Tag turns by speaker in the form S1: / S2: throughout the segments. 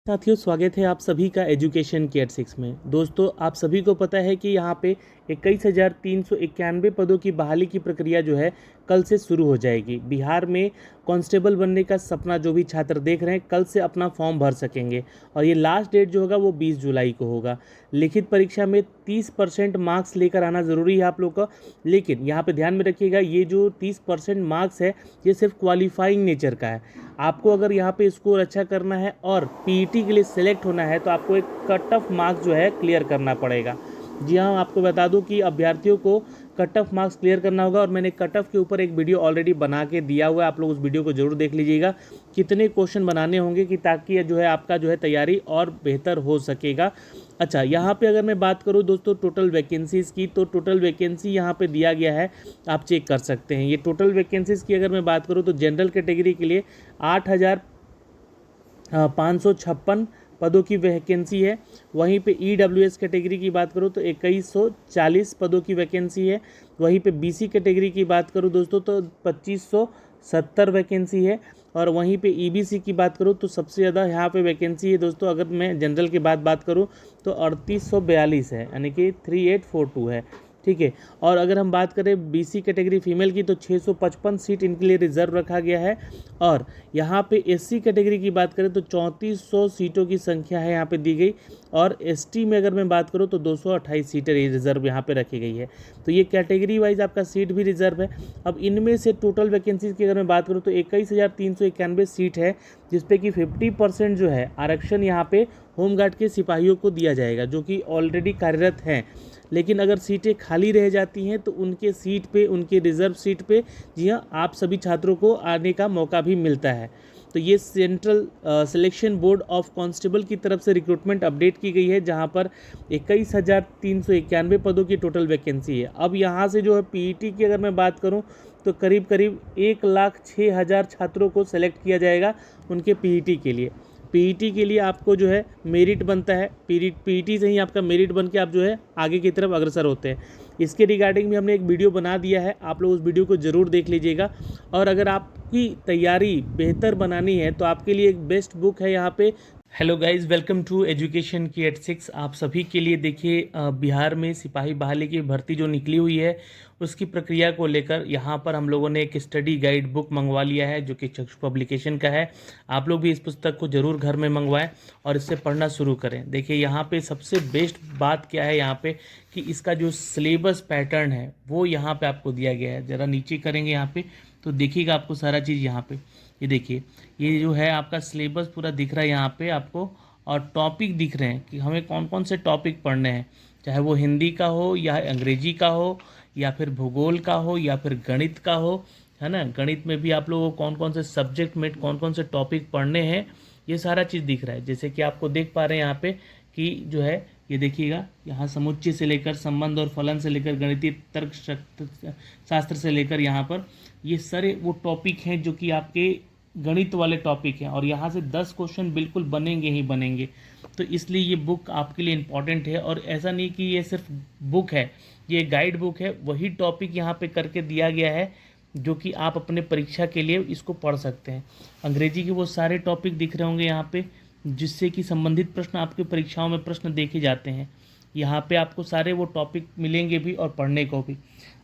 S1: साथियों, स्वागत है आप सभी का एजुकेशन केयर 6 में। दोस्तों, आप सभी को पता है कि यहाँ पे 21,391 पदों की बहाली की प्रक्रिया जो है कल से शुरू हो जाएगी। बिहार में कांस्टेबल बनने का सपना जो भी छात्र देख रहे हैं कल से अपना फॉर्म भर सकेंगे और ये लास्ट डेट जो होगा वो 20 जुलाई को होगा। लिखित परीक्षा में 30% मार्क्स लेकर आना ज़रूरी है आप लोग का, लेकिन यहाँ पे ध्यान में रखिएगा ये जो 30% मार्क्स है ये सिर्फ क्वालिफाइंग नेचर का है। आपको अगर यहाँ पे स्कोर अच्छा करना है और पीईटी के लिए सिलेक्ट होना है तो आपको एक कट ऑफ मार्क्स जो है क्लियर करना पड़ेगा। जी हाँ, आपको बता दूं कि अभ्यर्थियों को कट ऑफ मार्क्स क्लियर करना होगा और मैंने कट ऑफ के ऊपर एक वीडियो ऑलरेडी बना के दिया हुआ है। आप लोग उस वीडियो को जरूर देख लीजिएगा कितने क्वेश्चन बनाने होंगे कि ताकि जो है आपका जो है तैयारी और बेहतर हो सकेगा। अच्छा, यहाँ पे अगर मैं बात करूँ दोस्तों टोटल वैकेंसीज़ की, तो टोटल वैकेंसी यहाँ पे दिया गया है, आप चेक कर सकते हैं। ये टोटल वैकेंसीज़ की अगर मैं बात करूँ तो जनरल कैटेगरी के लिए 8,556 पदों की वैकेंसी है। वहीं पे ईडब्ल्यूएस कैटेगरी की बात करूँ तो 2140 पदों की वैकेंसी है। वहीं पे बीसी कैटेगरी की बात करूँ दोस्तों तो 2570 वैकेंसी है। और वहीं पे ईबीसी की बात करूँ तो सबसे ज़्यादा यहाँ पे वैकेंसी है दोस्तों। अगर मैं जनरल की बात करूँ तो 3842 है, यानी कि 3842 है, ठीक है। और अगर हम बात करें बीसी कैटेगरी फीमेल की तो 655 सीट इनके लिए रिजर्व रखा गया है। और यहाँ पे एससी कैटेगरी की बात करें तो 3400 सीटों की संख्या है यहाँ पे दी गई। और एसटी में अगर मैं बात करूँ तो 228 सीटें रिजर्व यहाँ पे रखी गई है। तो ये कैटेगरी वाइज आपका सीट भी रिजर्व है। अब इनमें से टोटल वैकेंसीज की अगर मैं बात करूँ तो 21,391 सीट है, जिसपे कि 50% जो है आरक्षण यहाँ पे होमगार्ड के सिपाहियों को दिया जाएगा जो कि ऑलरेडी कार्यरत हैं। लेकिन अगर सीटें खाली रह जाती हैं तो उनके सीट पे, उनके रिजर्व सीट पे, जी हाँ, आप सभी छात्रों को आने का मौका भी मिलता है। तो ये central selection board of constable की तरफ से रिक्रूटमेंट अपडेट की गई है, जहां पर 21,391 पदों की टोटल वैकेंसी है। अब यहाँ से जो है पीईटी की अगर मैं बात करूँ तो करीब करीब 1,06,000 छात्रों को सेलेक्ट किया जाएगा उनके पीईटी के लिए। पीईटी के लिए आपको जो है मेरिट बनता है, पीईटी से ही आपका मेरिट बन के आप जो है आगे की तरफ अग्रसर होते हैं। इसके रिगार्डिंग भी हमने एक वीडियो बना दिया है, आप लोग उस वीडियो को ज़रूर देख लीजिएगा। और अगर आपकी तैयारी बेहतर बनानी है तो आपके लिए एक बेस्ट बुक है यहाँ पे। Hello guys, welcome to education की एट 6। आप सभी के लिए देखिए बिहार में सिपाही बहाली की भर्ती जो निकली हुई है उसकी प्रक्रिया को लेकर यहाँ पर हम लोगों ने एक स्टडी गाइड बुक मंगवा लिया है जो कि चक्षु पब्लिकेशन का है। आप लोग भी इस पुस्तक को ज़रूर घर में मंगवाएं और इससे पढ़ना शुरू करें। देखिए यहाँ पे सबसे बेस्ट बात क्या है यहाँ पे कि इसका जो सिलेबस पैटर्न है वो यहाँ पे आपको दिया गया है। ज़रा नीचे करेंगे यहाँ पे तो देखिएगा आपको सारा चीज़ यहाँ पे, ये देखिए, ये जो है आपका सिलेबस पूरा दिख रहा है यहाँ पे आपको। और टॉपिक दिख रहे हैं कि हमें कौन कौन से टॉपिक पढ़ने हैं, चाहे वो हिंदी का हो या अंग्रेजी का हो या फिर भूगोल का हो या फिर गणित का हो, है ना। गणित में भी आप लोगों को कौन कौन से सब्जेक्ट में कौन कौन से टॉपिक पढ़ने हैं ये सारा चीज़ दिख रहा है। जैसे कि आपको देख पा रहे हैं यहाँ पे कि जो है ये देखिएगा, यहाँ समुच्चय से लेकर संबंध और फलन से लेकर गणितीय तर्क शास्त्र से लेकर यहाँ पर ये सारे वो टॉपिक हैं जो कि आपके गणित वाले टॉपिक हैं। और यहाँ से 10 क्वेश्चन बिल्कुल बनेंगे ही बनेंगे। तो इसलिए ये बुक आपके लिए इम्पॉर्टेंट है। और ऐसा नहीं कि ये सिर्फ बुक है, ये गाइड बुक है। वही टॉपिक यहाँ पे करके दिया गया है जो कि आप अपने परीक्षा के लिए इसको पढ़ सकते हैं। अंग्रेजी के वो सारे टॉपिक दिख रहे होंगे यहाँ पे जिससे कि संबंधित प्रश्न आपके परीक्षाओं में प्रश्न देखे जाते हैं। यहाँ पे आपको सारे वो टॉपिक मिलेंगे भी और पढ़ने को भी।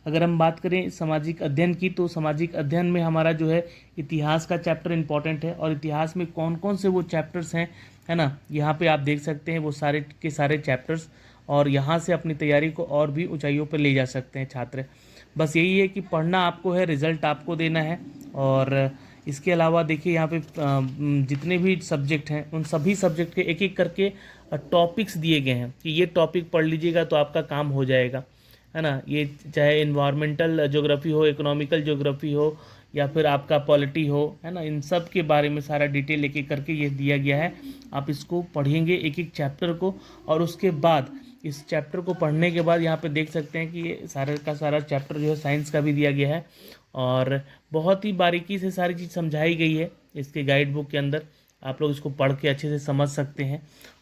S1: अगर हम बात करें सामाजिक अध्ययन की तो सामाजिक अध्ययन में हमारा जो है इतिहास का चैप्टर इंपॉर्टेंट है। और इतिहास में कौन कौन से वो चैप्टर्स हैं, है ना, यहाँ पे आप देख सकते हैं वो सारे के सारे चैप्टर्स। और यहाँ से अपनी तैयारी को और भी ऊंचाइयों पर ले जा सकते हैं छात्र। बस यही है कि पढ़ना आपको है, रिजल्ट आपको देना है। और इसके अलावा देखिए यहाँ पे जितने भी सब्जेक्ट हैं उन सभी सब्जेक्ट के एक एक करके टॉपिक्स दिए गए हैं कि ये टॉपिक पढ़ लीजिएगा तो आपका काम हो जाएगा, है ना। ये चाहे इन्वायरमेंटल ज्योग्राफी हो, इकोनॉमिकल ज्योग्राफी हो या फिर आपका पॉलिटी हो, है ना, इन सब के बारे में सारा डिटेल एक एक करके ये दिया गया है। आप इसको पढ़ेंगे एक एक चैप्टर को। और उसके बाद इस चैप्टर को पढ़ने के बाद यहाँ पे देख सकते हैं कि ये सारा का सारा चैप्टर जो है साइंस का भी दिया गया है। और बहुत ही बारीकी से सारी चीज़ समझाई गई है इसके गाइड बुक के अंदर। आप लोग इसको पढ़ के अच्छे से समझ सकते हैं।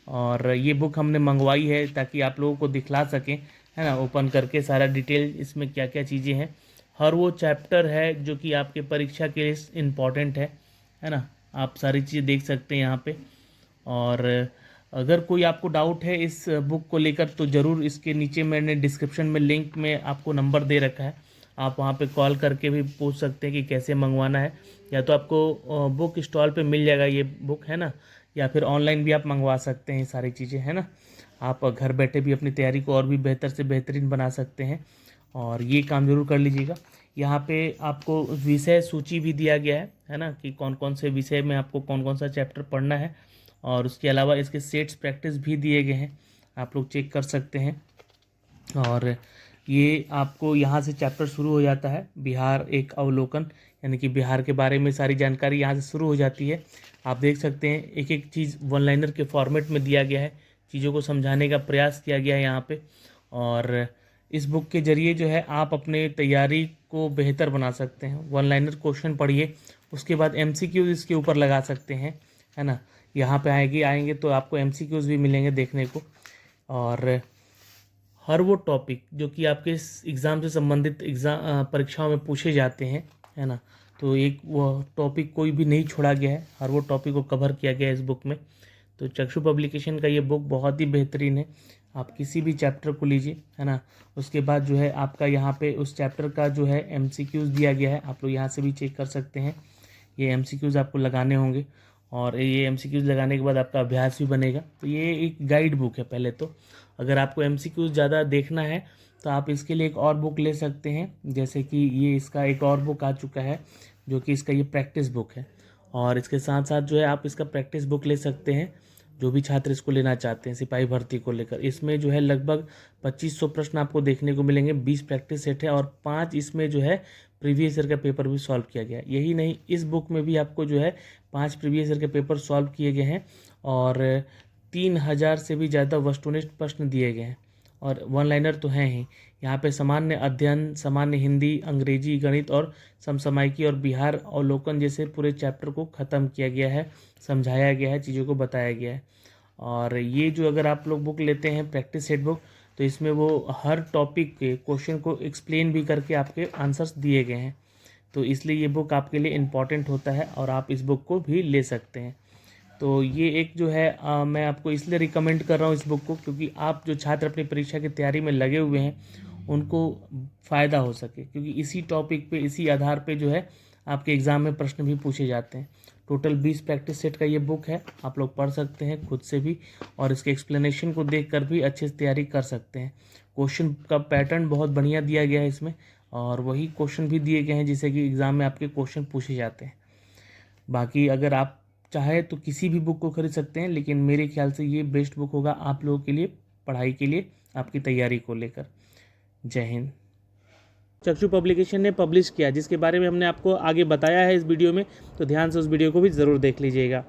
S1: और ये बुक हमने मंगवाई है ताकि आप लोगों को दिखला सकें, है ना, ओपन करके सारा डिटेल इसमें क्या क्या चीज़ें हैं। हर वो चैप्टर है जो कि आपके परीक्षा के लिए इम्पॉर्टेंट है ना। आप सारी चीज़ें देख सकते हैं यहाँ पे। और अगर कोई आपको डाउट है इस बुक को लेकर तो ज़रूर इसके नीचे मैंने डिस्क्रिप्शन में लिंक में आपको नंबर दे रखा है, आप वहाँ पे कॉल करके भी पूछ सकते हैं कि कैसे मंगवाना है। या तो आपको बुक स्टॉल पे मिल जाएगा ये बुक, है ना, या फिर ऑनलाइन भी आप मंगवा सकते हैं, ये सारी चीज़ें, है ना। आप घर बैठे भी अपनी तैयारी को और भी बेहतर से बेहतरीन बना सकते हैं, और ये काम ज़रूर कर लीजिएगा। यहाँ पे आपको विषय सूची भी दिया गया है ना, कि कौन कौन से विषय में आपको कौन कौन सा चैप्टर पढ़ना है, और उसके अलावा इसके सेट्स प्रैक्टिस भी दिए गए हैं, आप लोग चेक कर सकते हैं। और ये आपको यहाँ से चैप्टर शुरू हो जाता है, बिहार एक अवलोकन, यानी कि बिहार के बारे में सारी जानकारी यहाँ से शुरू हो जाती है। आप देख सकते हैं एक एक चीज़ वन लाइनर के फॉर्मेट में दिया गया है, चीज़ों को समझाने का प्रयास किया गया है यहाँ पे। और इस बुक के ज़रिए जो है आप अपने तैयारी को बेहतर बना सकते हैं। वन लाइनर क्वेश्चन पढ़िए, उसके बाद MCQs इसके ऊपर लगा सकते हैं, है ना। यहाँ पे आएंगे तो आपको MCQs भी मिलेंगे देखने को। और हर वो टॉपिक जो कि आपके एग्ज़ाम से संबंधित परीक्षाओं में पूछे जाते हैं, है ना, तो एक वो टॉपिक कोई भी नहीं छोड़ा गया है, हर वो टॉपिक को कवर किया गया है इस बुक में। तो चक्षु पब्लिकेशन का ये बुक बहुत ही बेहतरीन है, आप किसी भी चैप्टर को लीजिए, है ना। उसके बाद जो है आपका यहाँ पे उस चैप्टर का जो है MCQs दिया गया है, आप लोग यहाँ से भी चेक कर सकते हैं। ये MCQs आपको लगाने होंगे, और ये MCQs लगाने के बाद आपका अभ्यास भी बनेगा। तो ये एक गाइड बुक है पहले तो। अगर आपको MCQs ज़्यादा देखना है तो आप इसके लिए एक और बुक ले सकते हैं, जैसे कि ये इसका एक और बुक आ चुका है जो कि इसका ये प्रैक्टिस बुक है। और इसके साथ साथ जो है आप इसका प्रैक्टिस बुक ले सकते हैं, जो भी छात्र इसको लेना चाहते हैं सिपाही भर्ती को लेकर। इसमें जो है लगभग 2500 प्रश्न आपको देखने को मिलेंगे, 20 प्रैक्टिस सेट है, और 5 इसमें जो है प्रीवियस ईयर का पेपर भी सॉल्व किया गया है। यही नहीं, इस बुक में भी आपको जो है 5 प्रीवियस ईयर के पेपर सॉल्व किए गए हैं, और 3000 से भी ज़्यादा वस्तुनिष्ठ प्रश्न दिए गए हैं, और वन लाइनर तो हैं ही। यहाँ पे सामान्य अध्ययन, सामान्य हिंदी, अंग्रेजी, गणित और समसामयिकी और बिहार अवलोकन जैसे पूरे चैप्टर को ख़त्म किया गया है, समझाया गया है, चीज़ों को बताया गया है। और ये जो अगर आप लोग बुक लेते हैं प्रैक्टिस सेट बुक, तो इसमें वो हर टॉपिक के क्वेश्चन को एक्सप्लेन भी करके आपके आंसर्स दिए गए हैं। तो इसलिए ये बुक आपके लिए इम्पॉर्टेंट होता है, और आप इस बुक को भी ले सकते हैं। तो ये एक जो है मैं आपको इसलिए रिकमेंड कर रहा हूँ इस बुक को, क्योंकि आप जो छात्र अपनी परीक्षा की तैयारी में लगे हुए हैं उनको फ़ायदा हो सके, क्योंकि इसी टॉपिक पे, इसी आधार पे जो है आपके एग्ज़ाम में प्रश्न भी पूछे जाते हैं। टोटल 20 प्रैक्टिस सेट का ये बुक है, आप लोग पढ़ सकते हैं खुद से भी, और इसके एक्सप्लेनेशन को देखकर भी अच्छे से तैयारी कर सकते हैं। क्वेश्चन का पैटर्न बहुत बढ़िया दिया गया है इसमें, और वही क्वेश्चन भी दिए गए हैं जिससे कि एग्ज़ाम में आपके क्वेश्चन पूछे जाते हैं। बाकी अगर आप चाहे तो किसी भी बुक को खरीद सकते हैं, लेकिन मेरे ख्याल से ये बेस्ट बुक होगा आप लोगों के लिए, पढ़ाई के लिए, आपकी तैयारी को लेकर। जय हिंद। चक्षु पब्लिकेशन ने पब्लिश किया, जिसके बारे में हमने आपको आगे बताया है इस वीडियो में, तो ध्यान से उस वीडियो को भी ज़रूर देख लीजिएगा।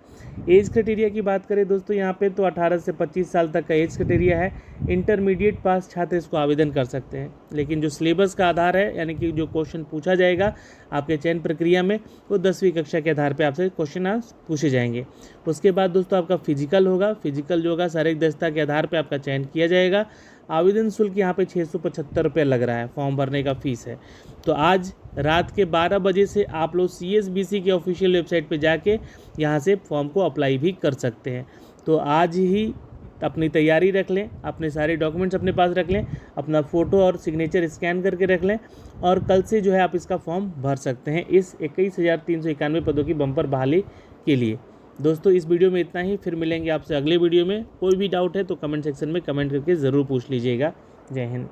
S1: एज क्राइटेरिया की बात करें दोस्तों, यहाँ पे तो 18 से 25 साल तक का एज क्राइटेरिया है। इंटरमीडिएट पास छात्र इसको आवेदन कर सकते हैं, लेकिन जो सिलेबस का आधार है, यानी कि जो क्वेश्चन पूछा जाएगा आपके चयन प्रक्रिया में, वो 10वीं कक्षा के आधार पर आपसे क्वेश्चन आज पूछे जाएंगे। उसके बाद दोस्तों आपका फिजिकल होगा, फिजिकल जो होगा शारीरिक दक्षता के आधार पर आपका चयन किया जाएगा। आवेदन शुल्क यहाँ पे 675 रुपये लग रहा है, फॉर्म भरने का फीस है। तो आज रात के 12 बजे से आप लोग CSBC के ऑफिशियल वेबसाइट पे जाके यहाँ से फॉर्म को अप्लाई भी कर सकते हैं। तो आज ही अपनी तैयारी रख लें, अपने सारे डॉक्यूमेंट्स अपने पास रख लें, अपना फ़ोटो और सिग्नेचर स्कैन करके रख लें, और कल से जो है आप इसका फॉर्म भर सकते हैं इस 21,391 पदों की बम्पर बहाली के लिए। दोस्तों इस वीडियो में इतना ही, फिर मिलेंगे आपसे अगले वीडियो में। कोई भी डाउट है तो कमेंट सेक्शन में कमेंट करके ज़रूर पूछ लीजिएगा। जय हिंद।